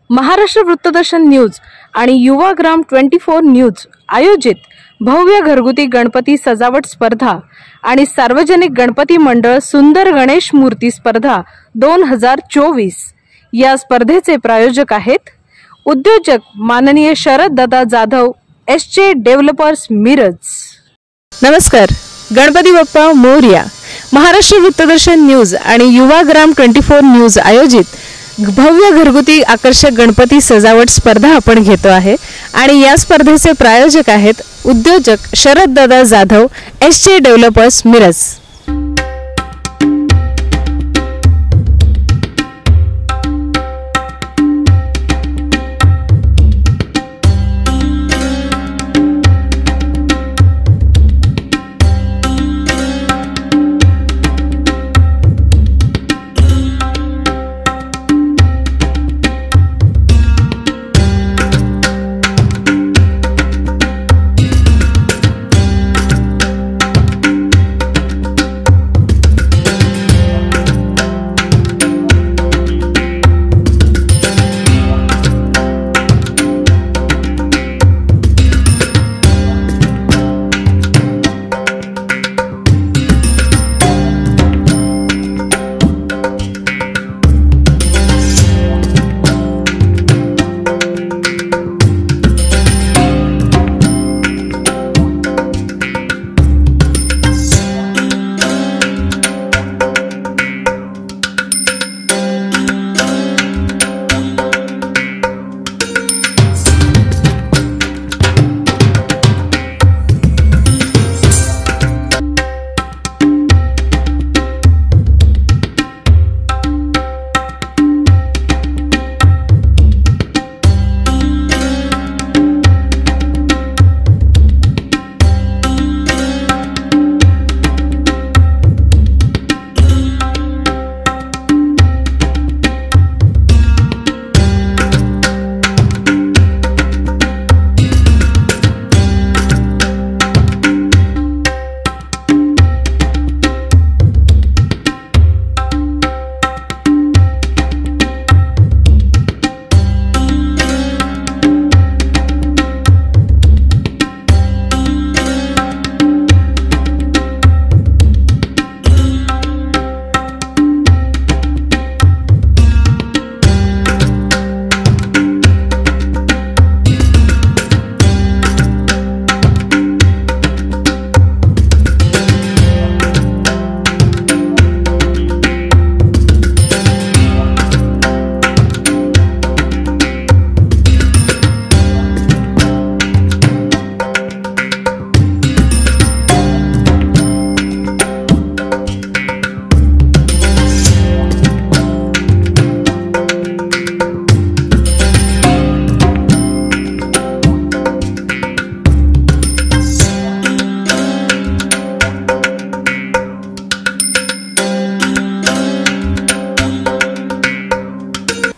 Maharashtra वृत्तदर्शन news आणि Yuvagram 24 news आयोजित भव्य घरगुती गणपती सजावट स्पर्धा आणि सार्वजनिक गणपती मंडळ सुंदर गणेश मूर्ती स्पर्धा 2024 या स्पर्धेचे प्रायोजक आहेत उद्योजक माननीय शरद दादा जाधव एसजे डेव्हलपर्स मिरज। नमस्कार, गणपती बाप्पा मोरया। महाराष्ट्र वृत्तदर्शन न्यूज आणि युवाग्राम 24 न्यूज आयोजित भव्य घरगुती आकर्षक गणपती सजावट स्पर्धा आपण घेतो आहे आणि या स्पर्धेचे प्रायोजक आहेत उद्योजक शरद दादा जाधव एसजे डेव्हलपर्स मिरज।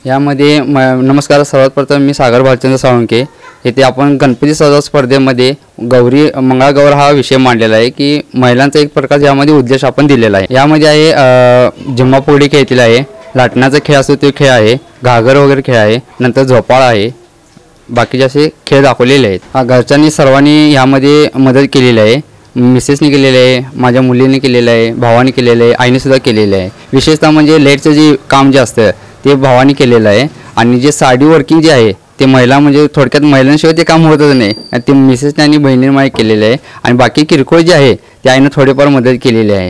यामध्ये नमस्कार। सर्वात प्रथम मी सागर भालचंद्र साळुंके। येथे आपण गणपती सजावट स्पर्धेमध्ये गौरी मंगळागौर हा विषय मांडलेला आहे की महिलांचा एक प्रकार यामध्ये उद्देश आपण दिलेला आहे। यामध्ये आहे झिम्माफुगडी खेळतील आहे, लाटण्याचा खेळ असतो तो खेळ आहे, घागर वगैरे खेळ आहे, नंतर झोपाळा आहे, बाकीचे असे खेळ दाखवलेले आहेत। घरच्यांनी सर्वांनी यामध्ये मदत केलेली आहे। मिसेसने केलेले आहे, माझ्या मुलीने केलेलं आहे, भावाने केलेलं आहे, आईने सुद्धा केलेलं आहे। विशेषतः म्हणजे लाईटचं जे काम जे असतं ते भावाने केलेलं आहे आणि जे साडी वर्किंग जे आहे ते महिला म्हणजे थोडक्यात महिलांशिवाय ते काम होतच नाही, ते मिसेसने आणि बहिणीने केलेलं आहे आणि बाकी किरकोळ जे आहे ते आईने थोडेफार मदत केलेली आहे।